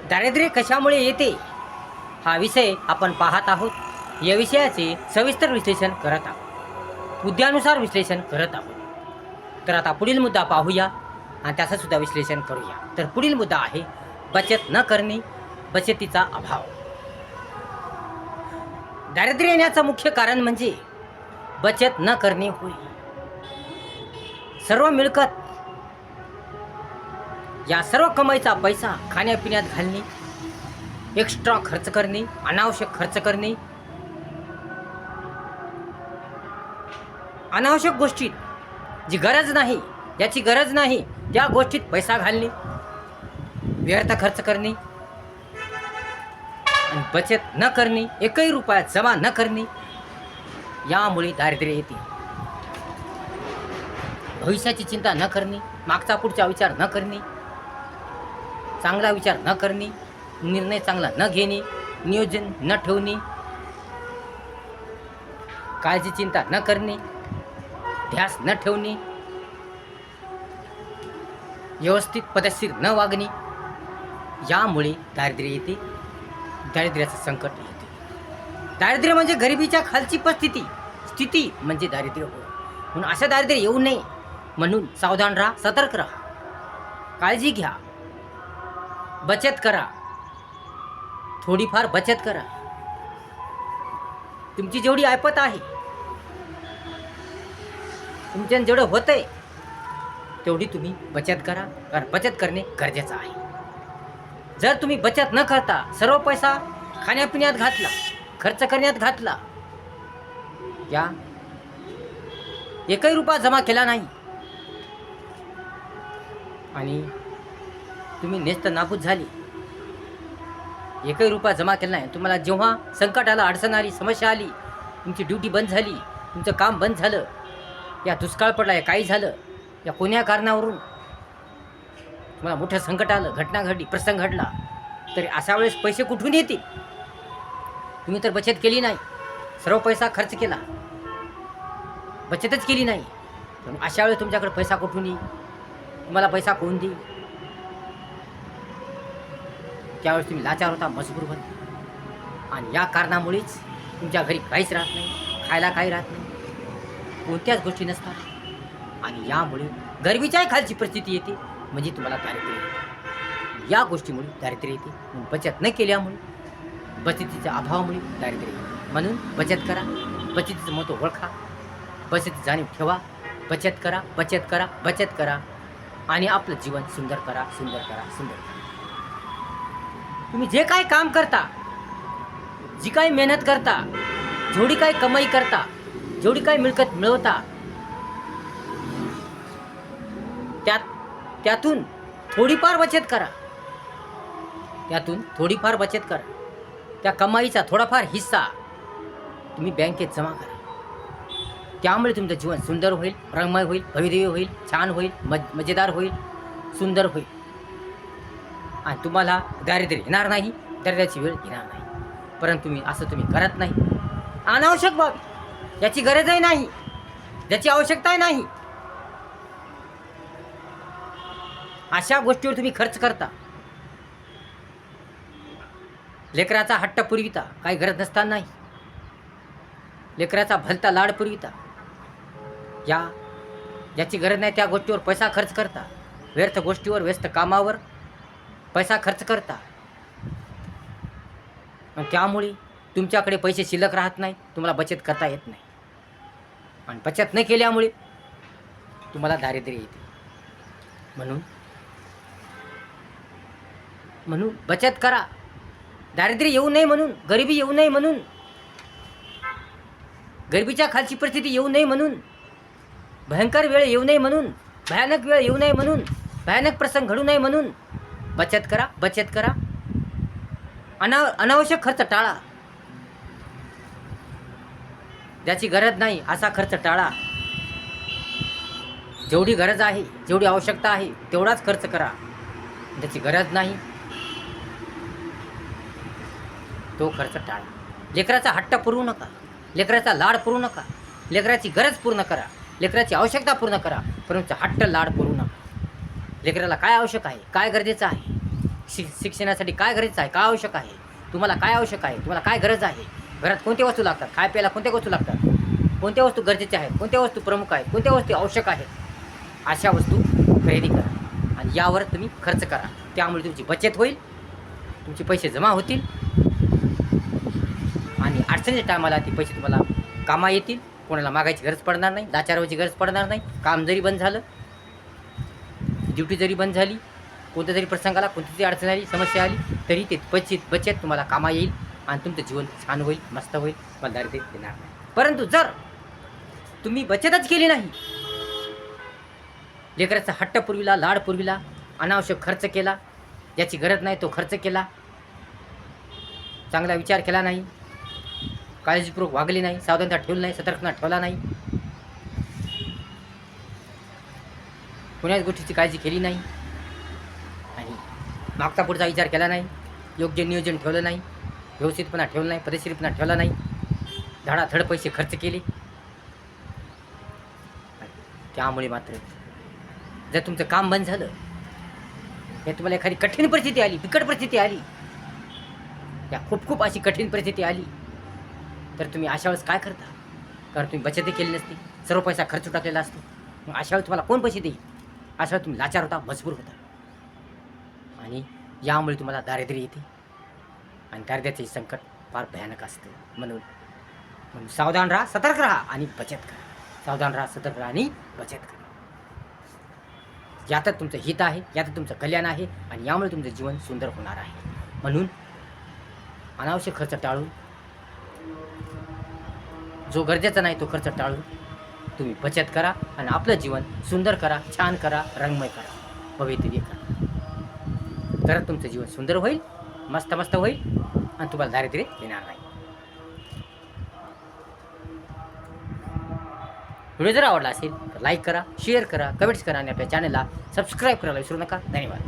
दारिद्र्य कशामुळे येते हा विषय आपण पाहत आहोत. या विषयाचे सविस्तर विश्लेषण करत आहोत, मुद्द्यानुसार विश्लेषण करत आहोत. तर आता पुढील मुद्दा पाहूया आणि त्याचं सुद्धा विश्लेषण करूया. तर पुढील मुद्दा आहे बचत न करणे, बचतीचा अभाव. दारिद्र्य येण्याचं मुख्य कारण म्हणजे बचत न करणे होय. सर्व मिळकत, या सर्व कमाईचा पैसा खाण्यापिण्यात घालणे, एक्स्ट्रा खर्च करणे, अनावश्यक खर्च करणे, अनावश्यक गोष्टीत जी गरज नाही, ज्याची गरज नाही त्या गोष्टीत पैसा घालणे, व्यर्थ खर्च करणे आणि बचत न करणे, एकही रुपया जमा न करणे, यामुळे दारिद्र्य येते. भविष्याची चिंता न करणे, मागचा पुढचा विचार न करणे, चांगला विचार न करणे, निर्णय चांगला न घेणे, नियोजन न ठेवणे, काळजी चिंता न करणे, ध्यास न ठेवणे, व्यवस्थित पद्धतशीर न वागणे, यामुळे दारिद्र्य येते. दारिद्र्याचं संकट येते. दारिद्र्य म्हणजे गरिबीच्या खालची स्थिती म्हणजे दारिद्र्य होय. म्हणून अशा दारिद्र्य येऊ नये म्हणून सावधान राहा, सतर्क राहा, काळजी घ्या, बचत करा, थोडीफार बचत करा. तुमची जेवढी ऐपत आहे, तुमच्यानं जेवढं होतंय तेवढी तुम्ही बचत करा, कारण बचत करणे गरजेचं आहे. जर तुम्ही बचत न करता सर्व पैसा खाण्यापिण्यात घातला, खर्च करण्यात घातला, या एकही रुपया जमा केला नाही आणि तुम्ही नेस्त नाबूद झाली, एकही रुपया जमा केला नाही, तुम्हाला जेव्हा संकट आलं, अडचण आली, समस्या आली, तुमची ड्युटी बंद झाली, तुमचं काम बंद झालं, या दुष्काळ पडला, या काही झालं, या कोण्या कारणावरून तुम्हाला मोठं संकट आलं, घटना घडली, प्रसंग घडला, तरी अशा वेळेस पैसे कुठून येतील? तुम्ही तर बचत केली नाही, सर्व पैसा खर्च केला, बचतच केली नाही. पण अशा वेळेस तुमच्याकडे पैसा कुठून येईल? तुम्हाला पैसा कोण देईल? त्यावेळेस तुम्ही लाचार होता, मजबूर होता आणि या कारणामुळेच तुमच्या घरी काहीच राहत नाही, खायला काही राहत नाही, कोणत्याच गोष्टी नसतात आणि यामुळे गरिबीच्याही खालची परिस्थिती येते, म्हणजे तुम्हाला दारिद्र्य येते. या गोष्टीमुळे दारिद्र्य येते. म्हणून बचत न केल्यामुळे, बचतीच्या अभावामुळे दारिद्र्य येते. म्हणून बचत करा, बचतीचं महत्त्व ओळखा, बचतीची जाणीव ठेवा, बचत करा, बचत करा, बचत करा आणि आपलं जीवन सुंदर करा, सुंदर करा, सुंदर करा. तुम्ही जे काही काम करता, जी काही मेहनत करता, जेवढी काही कमाई करता, जेवढी काही मिळकत मिळवता, त्यातून थोडीफार बचत करा, त्यातून थोडीफार बचत करा. त्या कमाईचा थोडाफार हिस्सा तुम्ही बँकेत जमा करा. त्यामुळे तुमचं जीवन सुंदर होईल, रंगमय होईल, भव्यदिव्य होईल, छान होईल, मजेदार होईल, सुंदर होईल आणि तुम्हाला दारिद्र्य येणार नाही, दारिद्र्याची वेळ येणार नाही. परंतु तुम्ही करत नाही. अनावश्यक बाब, याची गरजही नाही, ज्याची आवश्यकताही नाही, अशा गोष्टीवर तुम्ही खर्च करता. लेकराचा हट्ट पुरविता, काही गरज नसतानाही लेकराचा भलता लाड पुरविता, ज्याची गरज नाही त्या गोष्टीवर पैसा खर्च करता, व्यर्थ गोष्टीवर, व्यस्त कामावर पैसा खर्च करता आणि त्यामुळे तुमच्याकडे पैसे शिल्लक राहत नाही, तुम्हाला बचत करता येत नाही आणि बचत न केल्यामुळे तुम्हाला दारिद्र्य येते. म्हणून बचत करा. दारिद्र्य येऊ नये म्हणून, गरिबी येऊ नये म्हणून, गरिबीच्या खालची परिस्थिती येऊ नये म्हणून, भयंकर वेळ येऊ नये म्हणून, भयानक वेळ येऊ नये म्हणून, भयानक प्रसंग घडू नये म्हणून बचत करा, बचत करा. अनावश्यक खर्च टाळा, ज्याची गरज नाही असा खर्च टाळा. जेवढी गरज आहे, जेवढी आवश्यकता आहे तेवढाच खर्च करा. ज्याची गरज नाही तो खर्च टाळा. लेकराचा हट्ट पुरवू नका, लेकराचा लाड पुरवू नका, लेकराची गरज पूर्ण करा, लेकराची आवश्यकता पूर्ण करा, परंतु हट्ट लाड पुरवू नका. लेकराला काय आवश्यक आहे, काय गरजेचं आहे शिक्षणासाठी काय गरजेचं आहे, काय आवश्यक आहे, तुम्हाला काय आवश्यक आहे, तुम्हाला काय गरज आहे, घरात कोणत्या वस्तू लागतात, खाय प्यायला कोणत्या वस्तू लागतात, कोणत्या वस्तू गरजेच्या आहेत, कोणत्या वस्तू प्रमुख आहेत, कोणत्या वस्तू आवश्यक आहेत, अशा वस्तू खरेदी करा आणि यावर तुम्ही खर्च करा. त्यामुळे तुमची बचत होईल, तुमचे पैसे जमा होतील आणि अडचणीच्या टायमाला ते पैसे तुम्हाला कामा येतील. कोणाला मागायची गरज पडणार नाही, लाचारवायची गरज पडणार नाही. काम जरी बंद झालं, ड्युटी जरी बंद झाली, कोणत्या जरी प्रसंगाला कोणती तरी अडचण आली, समस्या आली, तरी ते बचत तुम्हाला कामा येईल आणि तुमचं जीवन छान होईल, मस्त होईल, मला दारिद्र्य देणार नाही. परंतु जर तुम्ही बचतच केली नाही, लेकराचा हट्ट पुरविला, लाड पुरविला, अनावश्यक खर्च केला, ज्याची गरज नाही तो खर्च केला, चांगला विचार केला नाही, काळजीपूर्वक वागली नाही, सावधानता ठेवली नाही, सतर्कता ठेवला नाही, कोण्याच गोष्टीची काळजी केली नाही आणि मागचा पुढचा विचार केला नाही, योग्य नियोजन ठेवलं नाही, व्यवस्थितपणा ठेवला नाही, पद्धतशीरपणा ठेवला नाही, धडाधड पैसे खर्च केले, त्यामुळे मात्र जर तुमचं काम बंद झालं, या तुम्हाला एखादी कठीण परिस्थिती आली, बिकट परिस्थिती आली, या खूप अशी कठीण परिस्थिती आली, तर तुम्ही अशा वेळेस काय करता? कारण तुम्ही बचतही केली नसती, सर्व पैसा खर्च टाकलेला असतो. मग अशा वेळेस तुम्हाला कोण पैसे देईल? अशा वेळेस तुम्ही लाचार होता, मजबूर होता आणि यामुळे तुम्हाला दारिद्र्य येते आणि दारिद्र्याचे संकट फार भयानक असतं. म्हणून सावधान राहा, सतर्क राहा आणि बचत करा. सावधान राहा, सतर्क राहा आणि बचत करा. यातच तुमचं हित आहे, यातच तुमचं कल्याण आहे आणि यामुळे तुमचं जीवन सुंदर होणार आहे. म्हणून अनावश्यक खर्च टाळून, जो गरजेचा नाही तो खर्च टाळून तुम्ही बचत करा आणि आपलं जीवन सुंदर करा, छान करा, रंगमय करा, भवितव्य करा. तरच तुमचं जीवन सुंदर होईल, मस्त होईल आणि तुम्हाला दारिद्र्य येणार नाही. व्हिडिओ जर आवडला असेल तर लाईक करा, शेअर करा, कमेंट्स करा आणि आपल्या चॅनलला सबस्क्राईब करायला विसरू नका. धन्यवाद.